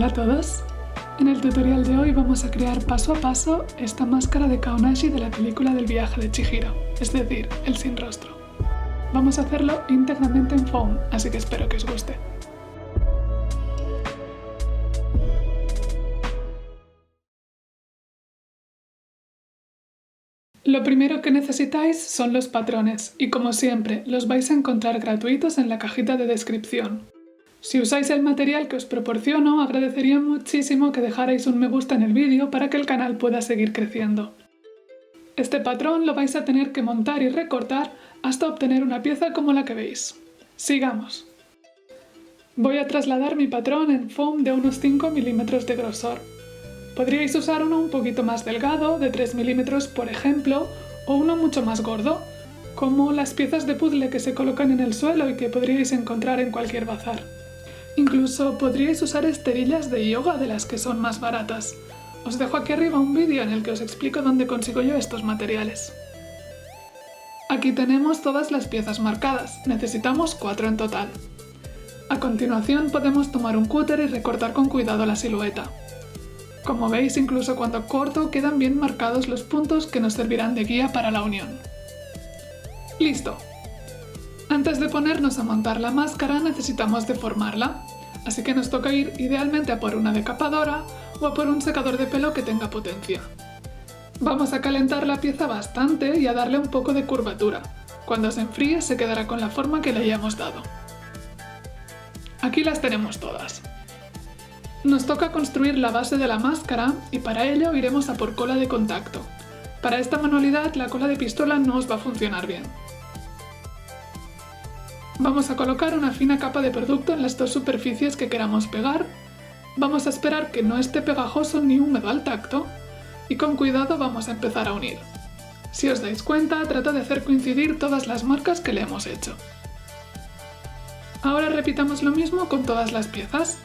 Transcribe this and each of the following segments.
Hola a todos. En el tutorial de hoy vamos a crear paso a paso esta máscara de Kaonashi de la película del viaje de Chihiro, es decir, el sin rostro. Vamos a hacerlo íntegramente en foam, así que espero que os guste. Lo primero que necesitáis son los patrones y, como siempre, los vais a encontrar gratuitos en la cajita de descripción. Si usáis el material que os proporciono, agradecería muchísimo que dejarais un me gusta en el vídeo para que el canal pueda seguir creciendo. Este patrón lo vais a tener que montar y recortar hasta obtener una pieza como la que veis. Sigamos. Voy a trasladar mi patrón en foam de unos 5 milímetros de grosor. Podríais usar uno un poquito más delgado, de 3 milímetros por ejemplo, o uno mucho más gordo, como las piezas de puzzle que se colocan en el suelo y que podríais encontrar en cualquier bazar. Incluso podríais usar esterillas de yoga de las que son más baratas. Os dejo aquí arriba un vídeo en el que os explico dónde consigo yo estos materiales. Aquí tenemos todas las piezas marcadas, necesitamos 4 en total. A continuación podemos tomar un cúter y recortar con cuidado la silueta. Como veis, incluso cuando corto quedan bien marcados los puntos que nos servirán de guía para la unión. ¡Listo! Antes de ponernos a montar la máscara necesitamos deformarla, así que nos toca ir idealmente a por una decapadora o a por un secador de pelo que tenga potencia. Vamos a calentar la pieza bastante y a darle un poco de curvatura. Cuando se enfríe se quedará con la forma que le hayamos dado. Aquí las tenemos todas. Nos toca construir la base de la máscara y para ello iremos a por cola de contacto. Para esta manualidad la cola de pistola no os va a funcionar bien. Vamos a colocar una fina capa de producto en las dos superficies que queramos pegar. Vamos a esperar que no esté pegajoso ni húmedo al tacto y con cuidado vamos a empezar a unir. Si os dais cuenta, trato de hacer coincidir todas las marcas que le hemos hecho. Ahora repitamos lo mismo con todas las piezas.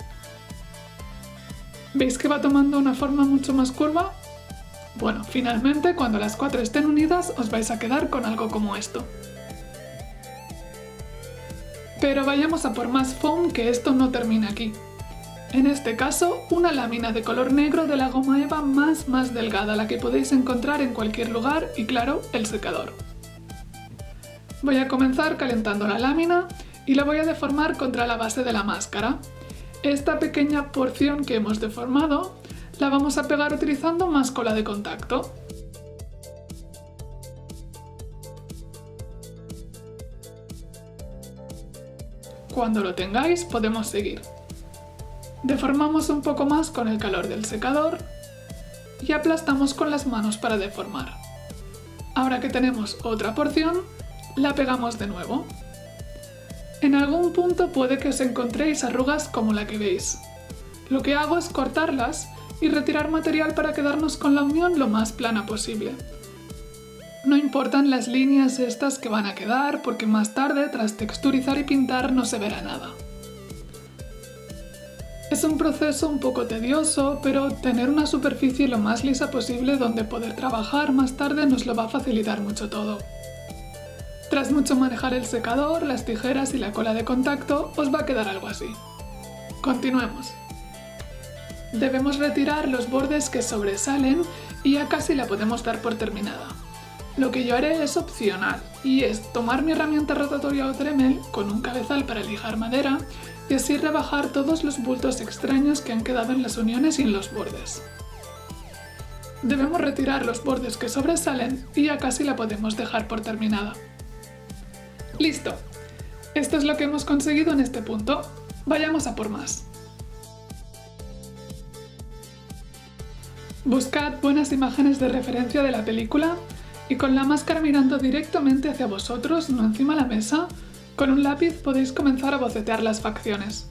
¿Veis que va tomando una forma mucho más curva? Bueno, finalmente cuando las 4 estén unidas os vais a quedar con algo como esto. Pero vayamos a por más foam, que esto no termina aquí. En este caso, una lámina de color negro de la goma eva más delgada, la que podéis encontrar en cualquier lugar y claro, el secador. Voy a comenzar calentando la lámina y la voy a deformar contra la base de la máscara. Esta pequeña porción que hemos deformado la vamos a pegar utilizando más cola de contacto. Cuando lo tengáis podemos seguir. Deformamos un poco más con el calor del secador y aplastamos con las manos para deformar. Ahora que tenemos otra porción, la pegamos de nuevo. En algún punto puede que os encontréis arrugas como la que veis. Lo que hago es cortarlas y retirar material para quedarnos con la unión lo más plana posible. No importan las líneas estas que van a quedar porque más tarde, tras texturizar y pintar, no se verá nada. Es un proceso un poco tedioso, pero tener una superficie lo más lisa posible donde poder trabajar más tarde nos lo va a facilitar mucho todo. Tras mucho manejar el secador, las tijeras y la cola de contacto, os va a quedar algo así. Continuemos. Debemos retirar los bordes que sobresalen y ya casi la podemos dar por terminada. Lo que yo haré es opcional y es tomar mi herramienta rotatoria o Dremel con un cabezal para lijar madera y así rebajar todos los bultos extraños que han quedado en las uniones y en los bordes. Debemos retirar los bordes que sobresalen y ya casi la podemos dejar por terminada. ¡Listo! Esto es lo que hemos conseguido en este punto. Vayamos a por más. Buscad buenas imágenes de referencia de la película y con la máscara mirando directamente hacia vosotros, no encima de la mesa, con un lápiz podéis comenzar a bocetear las facciones.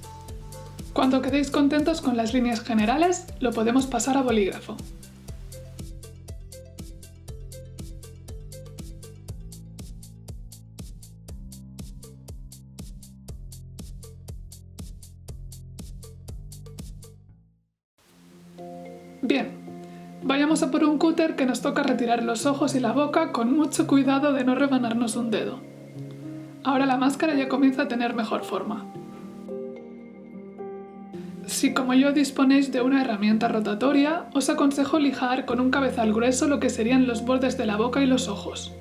Cuando quedéis contentos con las líneas generales, lo podemos pasar a bolígrafo. Bien. Vayamos a por un cúter que nos toca retirar los ojos y la boca con mucho cuidado de no rebanarnos un dedo. Ahora la máscara ya comienza a tener mejor forma. si como yo disponéis de una herramienta rotatoria, os aconsejo lijar con un cabezal grueso lo que serían los bordes de la boca y los ojos.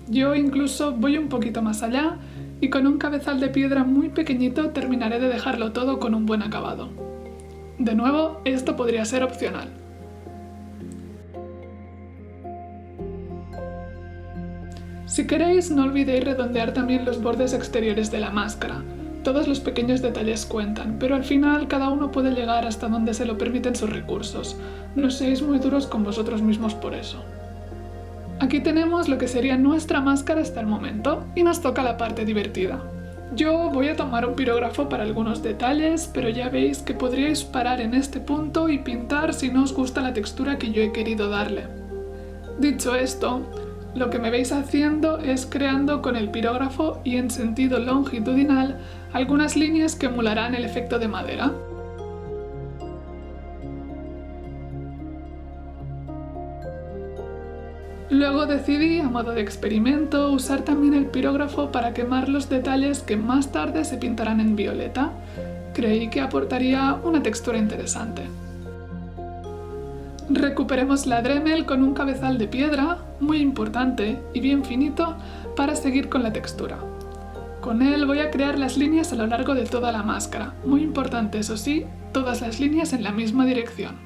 Yo incluso voy un poquito más allá y con un cabezal de piedra muy pequeñito terminaré de dejarlo todo con un buen acabado. De nuevo, esto podría ser opcional. Si queréis, no olvidéis redondear también los bordes exteriores de la máscara. Todos los pequeños detalles cuentan, pero al final cada uno puede llegar hasta donde se lo permiten sus recursos. No seáis muy duros con vosotros mismos por eso. Aquí tenemos lo que sería nuestra máscara hasta el momento, y nos toca la parte divertida. Yo voy a tomar un pirógrafo para algunos detalles, pero ya veis que podríais parar en este punto y pintar si no os gusta la textura que yo he querido darle. Dicho esto, lo que me veis haciendo es creando con el pirógrafo y en sentido longitudinal algunas líneas que emularán el efecto de madera. Luego decidí, a modo de experimento, usar también el pirógrafo para quemar los detalles que más tarde se pintarán en violeta. Creí que aportaría una textura interesante. Recuperemos la Dremel con un cabezal de piedra, muy importante y bien finito, para seguir con la textura. Con él voy a crear las líneas a lo largo de toda la máscara, muy importante eso sí, todas las líneas en la misma dirección.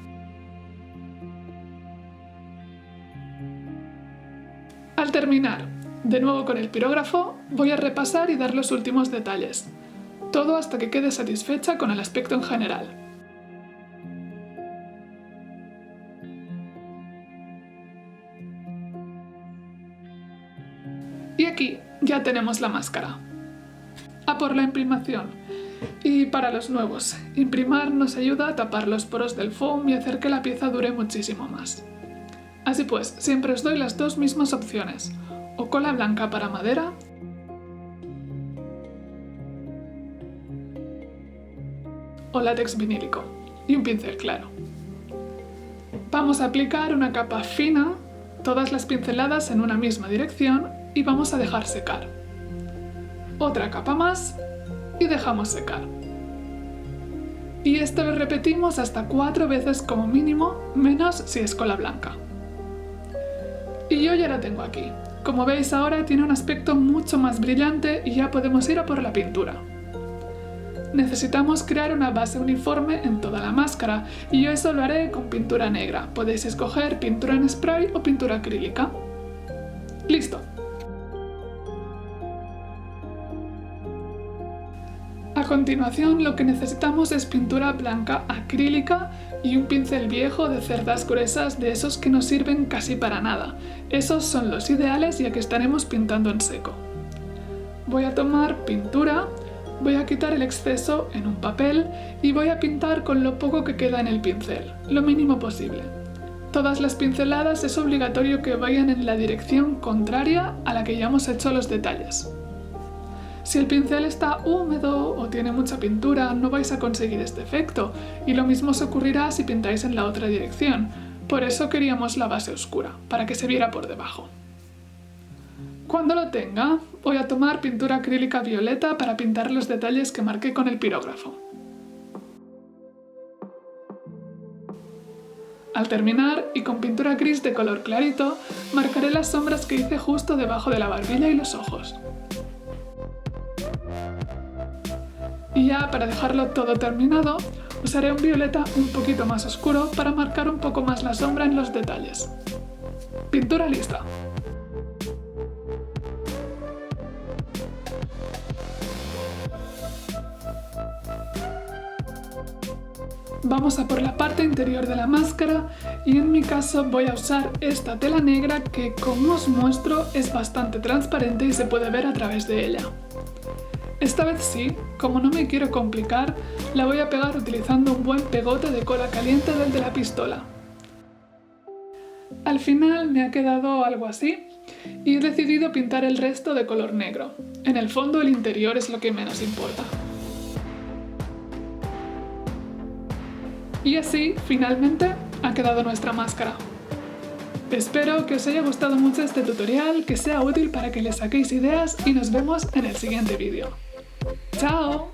Al terminar, de nuevo con el pirógrafo, voy a repasar y dar los últimos detalles. Todo hasta que quede satisfecha con el aspecto en general. Y aquí ya tenemos la máscara. A por la imprimación. Y para los nuevos, imprimar nos ayuda a tapar los poros del foam y hacer que la pieza dure muchísimo más. Así pues, siempre os doy las dos mismas opciones, o cola blanca para madera, o látex vinílico, y un pincel claro. Vamos a aplicar una capa fina, todas las pinceladas en una misma dirección, y vamos a dejar secar. Otra capa más y dejamos secar. Y esto lo repetimos hasta 4 veces como mínimo, menos si es cola blanca. Y yo ya la tengo aquí. Como veis ahora tiene un aspecto mucho más brillante y ya podemos ir a por la pintura. Necesitamos crear una base uniforme en toda la máscara y yo eso lo haré con pintura negra. Podéis escoger pintura en spray o pintura acrílica. ¡Listo! A continuación lo que necesitamos es pintura blanca acrílica y un pincel viejo de cerdas gruesas de esos que no sirven casi para nada. Esos son los ideales ya que estaremos pintando en seco. Voy a tomar pintura, voy a quitar el exceso en un papel y voy a pintar con lo poco que queda en el pincel, lo mínimo posible. Todas las pinceladas es obligatorio que vayan en la dirección contraria a la que ya hemos hecho los detalles. Si el pincel está húmedo o tiene mucha pintura, no vais a conseguir este efecto, y lo mismo os ocurrirá si pintáis en la otra dirección. Por eso queríamos la base oscura, para que se viera por debajo. Cuando lo tenga, voy a tomar pintura acrílica violeta para pintar los detalles que marqué con el pirógrafo. Al terminar, y con pintura gris de color clarito, marcaré las sombras que hice justo debajo de la barbilla y los ojos. Y ya para dejarlo todo terminado, usaré un violeta un poquito más oscuro para marcar un poco más la sombra en los detalles. Pintura lista. Vamos a por la parte interior de la máscara y en mi caso voy a usar esta tela negra que, como os muestro, es bastante transparente y se puede ver a través de ella. Esta vez sí, como no me quiero complicar, la voy a pegar utilizando un buen pegote de cola caliente del de la pistola. Al final me ha quedado algo así y he decidido pintar el resto de color negro. En el fondo el interior es lo que menos importa. Y así, finalmente, ha quedado nuestra máscara. Espero que os haya gustado mucho este tutorial, que sea útil para que le saquéis ideas y nos vemos en el siguiente vídeo. ¡Chao!